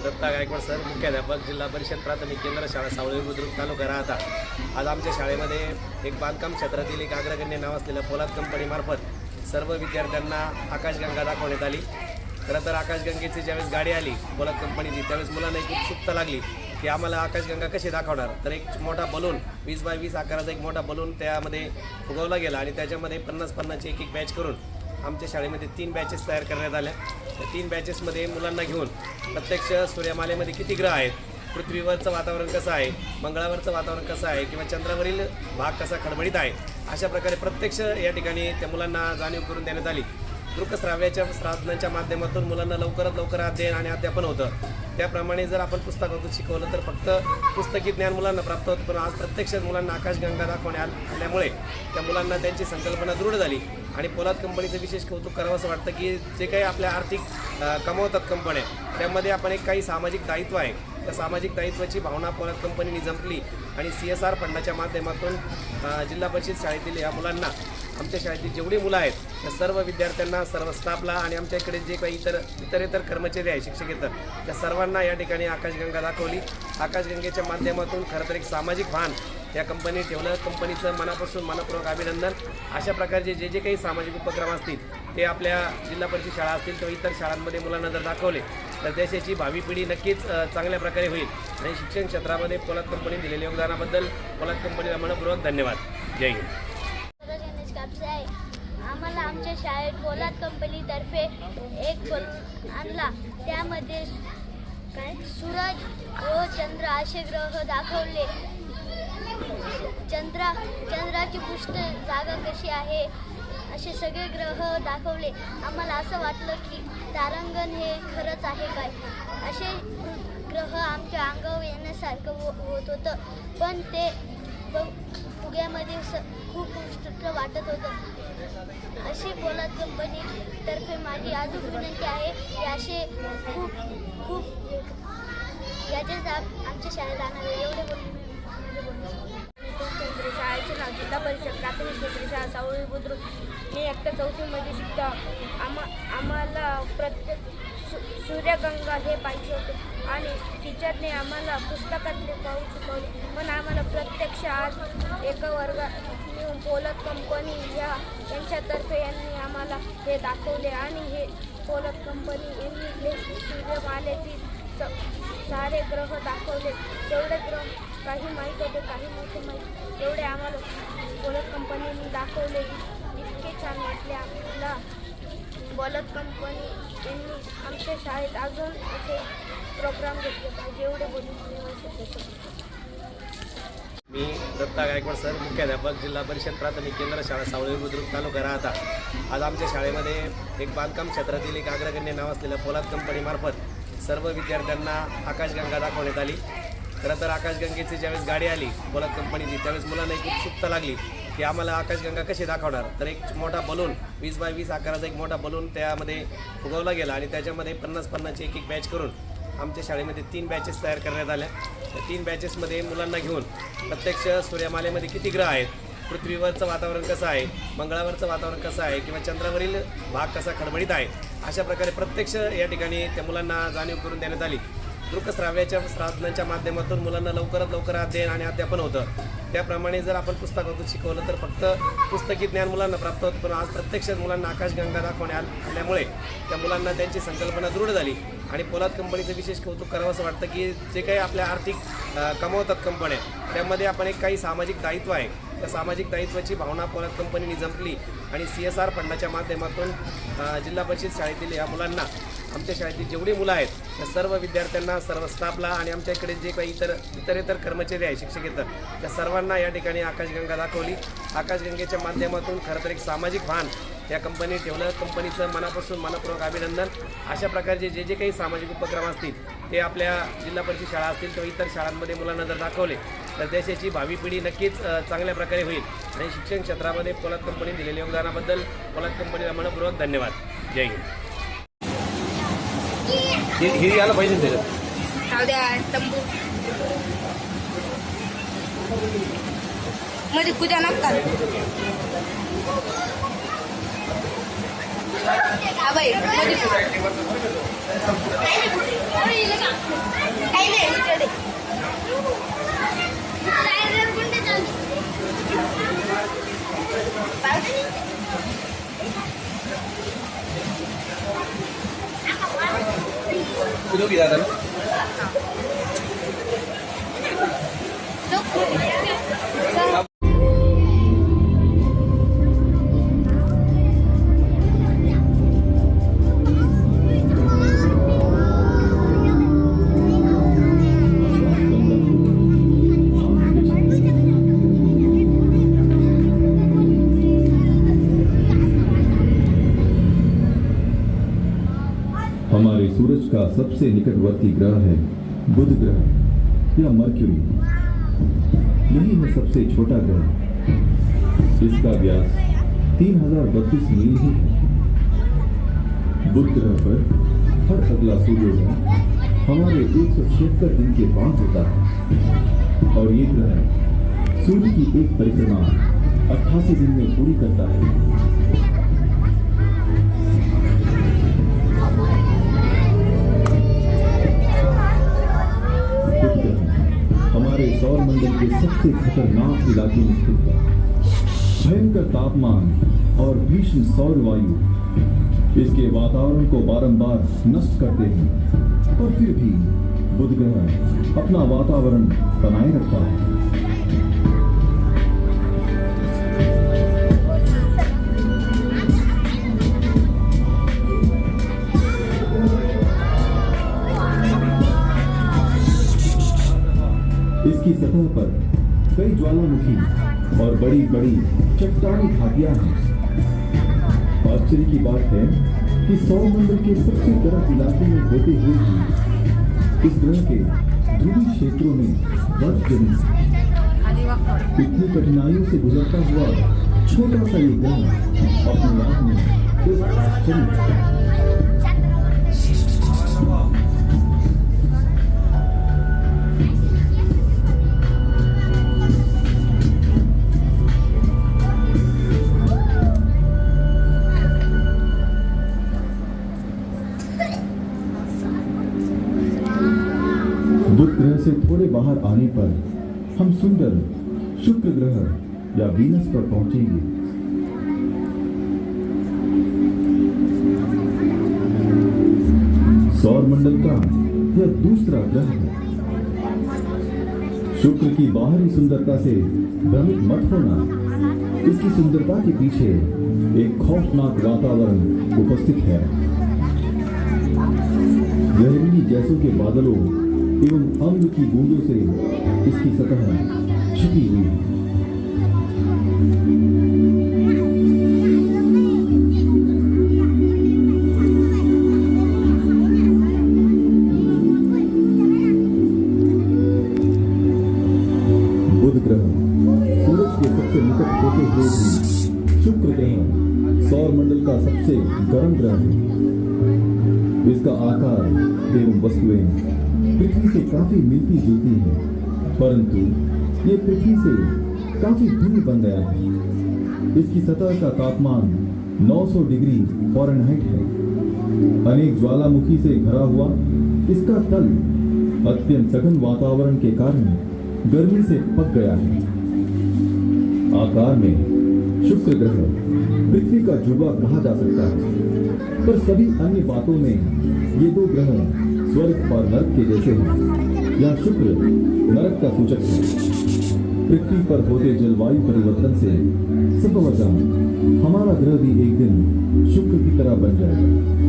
Dutta Gaikwad sir, मुख्याध्यापक, जिल्हा परिषद प्राथमिक केंद्र शाळा सावळी बुद्रुक तालुका राहता। आज आमच्या शाळेमध्ये एक बांधकाम क्षेत्रातील एक अग्रगण्य नाव असलेल्या पोलाद कंपनीमार्फत सर्व विद्यार्थ्यांना आकाशगंगा दाखवण्यात आली। खरं तर आकाशगंगेची ज्यावेळेस गाडी आली पोलाद कंपनीची, त्यावेळेस मुलांना एक उत्सुकता लागली की आम्हाला आकाशगंगा कशी दाखवणार। तर एक मोठा बलून 20 बाय 20 आकाराचा एक मोठा बलून त्यामध्ये फुगवला गेला आणि त्याच्यामध्ये 50-50 एक बॅच करून आमच्या शाळेमध्ये 3 बॅचेस तयार करण्यात आल्या। त्या 3 बॅचेसमध्ये मुलांना घेऊन प्रत्यक्ष सूर्यमालेमध्ये किती ग्रह आहेत, पृथ्वीवरचं वातावरण कसं आहे, मंगळावरचं वातावरण कसं आहे किंवा चंद्रावरील भाग कसा खडबडीत आहे, अशा प्रकारे प्रत्यक्ष या ठिकाणी त्या मुलांना जाणीव करून देण्यात आली। दृकश्राव्याच्या साधनांच्या माध्यमातून मुलांना लवकरात लवकर अध्ययन आणि अध्यापन होतं। त्याप्रमाणे जर आपण पुस्तकातून शिकवलं तर फक्त पुस्तकी ज्ञान मुलांना प्राप्त होतं, पण आज प्रत्यक्ष मुलांना आकाशगंगा दाखवण्यात आल्यामुळे त्या मुलांना त्यांची संकल्पना दृढ झाली। आणि पोलाद कंपनीचं विशेष कौतुक करावं असं वाटतं की जे काही आपल्या आर्थिक कमवतात कंपन्या, त्यामध्ये आपण एक काही सामाजिक दायित्व आहे, त्या सामाजिक दायित्वाची भावना पोलाद कंपनीने जपली आणि CSR फंडाच्या माध्यमातून जिल्हा परिषद शाळेतील या मुलांना, आमच्या शाळेतील जेवढी मुलं आहेत त्या सर्व विद्यार्थ्यांना, सर्व स्टाफला आणि आमच्याकडे जे काही इतर कर्मचारी आहे, शिक्षकेतर, त्या सर्वांना या ठिकाणी आकाशगंगा दाखवली। आकाशगंगेच्या माध्यमातून खरं तर एक सामाजिक भान या कंपनी ठेवलं। कंपनीचं मनापासून मनपूर्वक अभिनंदन। अशा प्रकारचे जे काही सामाजिक उपक्रम असतील ते आपल्या जिल्हा परिषद शाळा असतील किंवा इतर शाळांमध्ये मुलांना जर दाखवले तर देशाची भावी पिढी नक्कीच चांगल्या प्रकारे होईल। आणि शिक्षण क्षेत्रामध्ये पोलाद कंपनी दिलेल्या योगदानाबद्दल पोलाद कंपनीला मनपूर्वक धन्यवाद। जय हिंद। आम्हाला आमच्या शाळेत पोलाद कंपनीतर्फे एक बलून आणला, त्यामध्ये सूरज व चंद्र असे ग्रह दाखवले। चंद्राची पृष्ठ जागा कशी आहे असे सगळे ग्रह दाखवले। आम्हाला असं वाटलं की तारांगण हे खरंच आहे काय, असे ग्रह आमच्या अंगावर येण्यासारखं होत होतं, पण ते फुग्यामध्ये खूप उत्कृष्ट वाटत होतं। अशी पोलाद कंपनीतर्फे माझी अजून विनंती आहे की असे खूप याचे आमच्या शाळेत आणावे। एवढे बोलून शाळेचे नाव जिल्हा परिषद प्राथमिक केंद्र शाळा सावळी बुद्रुक। मी एकट्या 4थीमध्ये शिकतो। आम्हाला प्रत्येक सूर्यगंगा हे पाहिजे होते आणि टीचरने आम्हाला पुस्तकातले पाहू शिकवले, पण आम्हाला प्रत्यक्ष आज एका वर्गात येऊन पोलाद कंपनी यांच्यातर्फे यांनी आम्हाला हे दाखवले आणि हे पोलाद कंपनी यांनी हे सूर्यमालेची सारे ग्रह दाखवले। तेवढे ग्रह काही माहीत होते, काही नव्हते माहीत, तेवढे आम्हाला पोलाद कंपनीने दाखवले। इतके छान वाटले आम्हाला। पोलाद कंपनी यांनी आमच्या शाळेत अजून असे प्रोग्राम घेतले पाहिजे। एवढे बोलून मी दत्ता गायकवाड सर, मुख्याध्यापक, जिल्हा परिषद प्राथमिक केंद्र शाळा सावळी बुद्रुक तालुका राहता। आज आमच्या शाळेमध्ये एक बांधकाम क्षेत्रातील एक अग्रगण्य नाव असलेल्या पोलाद कंपनीमार्फत सर्व विद्यार्थ्यांना आकाशगंगा दाखवण्यात आली। खरं तर आकाशगंगेची ज्यावेळेस गाडी आली पोलाद कंपनीची, त्यावेळेस मुलांना एक उत्सुकता लागली की आम्हाला आकाशगंगा कशी दाखवणार। तर एक मोठा बलून 20 बाय 20 आकाराचा एक मोठा बलून त्यामध्ये फुगवला गेला आणि त्याच्यामध्ये 50-50 एक बॅच करून आमच्या शाळेमध्ये 3 बॅचेस तयार करण्यात आल्या। त्या 3 बॅचेसमध्ये मुलांना घेऊन प्रत्यक्ष सूर्यमालेमध्ये किती ग्रह आहेत, पृथ्वीवरचं वातावरण कसं आहे, मंगळावरचं वातावरण कसं आहे किंवा चंद्रावरील भाग कसा खडबडीत आहे, अशा प्रकारे प्रत्यक्ष या ठिकाणी त्या मुलांना जाणीव करून देण्यात आली। दृकश्राव्याच्या साधनांच्या माध्यमातून मुलांना लवकरात लवकर अध्ययन आणि अध्यापन होतं। त्याप्रमाणे जर आपण पुस्तकातून शिकवलं तर फक्त पुस्तकी ज्ञान मुलांना प्राप्त होतं, पण आज प्रत्यक्ष मुलांना आकाशगंगा दाखवण्यात आल्यामुळे त्या मुलांना त्यांची संकल्पना दृढ झाली। आणि पोलाद कंपनीचं विशेष कौतुक करावं असं वाटतं की जे काही आपल्या आर्थिक कमवतात कंपन्या, त्यामध्ये आपण एक काही सामाजिक दायित्व आहे, त्या सामाजिक दायित्वाची भावना पोलाद कंपनीने जपली आणि CSR फंडाच्या माध्यमातून जिल्हा परिषद शाळेतील या मुलांना, आमच्या शाळेतील जेवढी मुलं आहेत त्या सर्व विद्यार्थ्यांना, सर्व स्टाफला आणि आमच्याकडे जे काही इतर कर्मचारी आहे, शिक्षकेतर, त्या सर्वांना या ठिकाणी आकाशगंगा दाखवली। आकाशगंगेच्या माध्यमातून खरं तर एक सामाजिक भान या कंपनी ठेवलं। कंपनीचं मनापासून मनपूर्वक अभिनंदन। अशा प्रकारचे जे काही सामाजिक उपक्रम असतील ते आपल्या जिल्हा परिषद शाळा असतील किंवा इतर शाळांमध्ये मुलांना जर दाखवले तर देशाची भावी पिढी नक्कीच चांगल्या प्रकारे होईल। आणि शिक्षण क्षेत्रामध्ये पोलाद कंपनी दिलेल्या योगदानाबद्दल पोलाद कंपनीला मनपूर्वक धन्यवाद। जय हिंद। ही यायला पाहिजे त्याच्यात तंबू मध्ये पूजा नका बाई तुम्ही दोघी जाता ना? हमारे सूरज का सबसे निकटवर्ती ग्रह है बुध ग्रह या मर्क्यूरी। यही है सबसे छोटा ग्रह। इसका व्यास 3032 मील ही है। बुध ग्रह पर हर अगला सूर्योदय हमारे 176 दिन के बाद होता है और ये ग्रह सूर्य की एक परिक्रमा 88 दिन में पूरी करता है। हमारे सौर मंडल के सबसे खतरनाक इलाके में स्थित है। भयंकर तापमान और भीषण सौर वायु इसके वातावरण को बारंबार नष्ट करते हैं और फिर भी बुध ग्रह अपना वातावरण बनाए रखता है। इसकी सतह पर कई ज्वालामुखी और बड़ी बड़ी चट्टानी घाटियां हैं। आश्चर्य की बात है कि सौरमंडल के सबसे गर्म इलाके में होते हुए भी इस ग्रह के ध्रुवीय क्षेत्रों में बर्फ जमी। इतनी कठिनाइयों से गुजरता हुआ छोटा सा ये ग्रह अपने आप में एक आश्चर्य है। बुध ग्रह से थोड़े बाहर आने पर हम सुंदर शुक्र ग्रह या वीनस पर पहुंचेंगे। सौर मंडल का यह दूसरा ग्रह है। शुक्र की बाहरी सुंदरता से भ्रमित मत होना। इसकी सुंदरता के पीछे एक खौफनाक वातावरण उपस्थित है। जहरीली गैसों के बादलों एवं अम्ल की बूंदों से इसकी सतह छिपी हुई है। बुध ग्रह सूरज के सबसे निकट होते हुए भी शुक्र ग्रह सौर मंडल का सबसे गर्म ग्रह है। इसका आकार एवं वस्तुएं पृथ्वी से काफी मिलती जुलती है, परंतु ये पृथ्वी से काफी भिन्न बन गया है। इसकी सतह का तापमान 900 डिग्री फ़ारेनहाइट है। अनेक ज्वालामुखी से भरा हुआ इसका तल अत्यंत सघन वातावरण के कारण गर्मी से पक गया है। आकार में शुक्र ग्रह पृथ्वी का जुड़वा कहा जा सकता है, पर सभी अन्य बातों में ये दो ग्रह स्वर्ग और नरक के जैसे हैं। यह शुक्र नरक का सूचक है। पृथ्वी पर होते जलवायु परिवर्तन से संभवतः हमारा ग्रह भी एक दिन शुक्र की तरह बन जाएगा।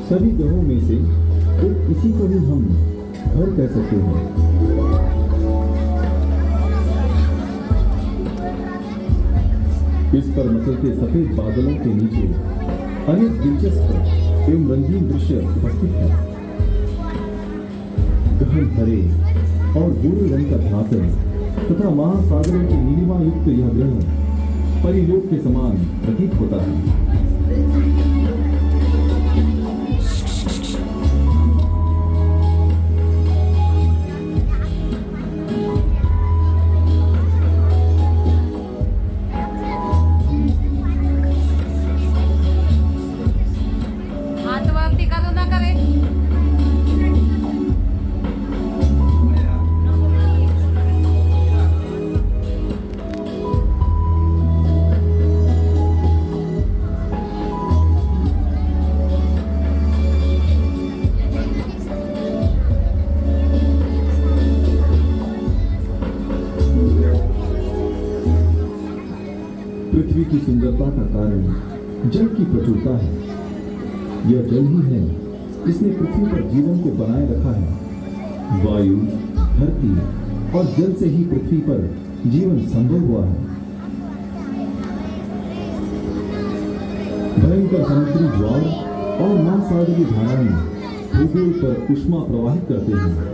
सभी ग्रहों में से एक इसी को ही हम घर कह सकते हैं। इस पर मचलते सफेद बादलों के नीचे अनेक दिलचस्प एवं रंगीन दृश्य उपस्थित हैं। गहन हरे और भूरे रंग का धातु तथा महासागरों की नीलिमा युक्त यह ग्रह परिलोक के समान प्रतीत होता है। पृथ्वी की सुंदरता का कारण जल की प्रचुरता है। यह जल ही है जिसने पृथ्वी पर जीवन को बनाए रखा है। वायु, धरती और जल से ही पृथ्वी पर जीवन संभव हुआ है। भयंकर समुद्री ज्वार और महासागरीय धाराएं भूगोल पर ऊष्मा प्रवाहित करते हैं।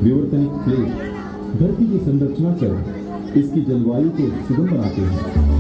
विवर्तनिक प्लेट धरती की संरचना कर इसकी जलवायु को सुगम बनाते हैं।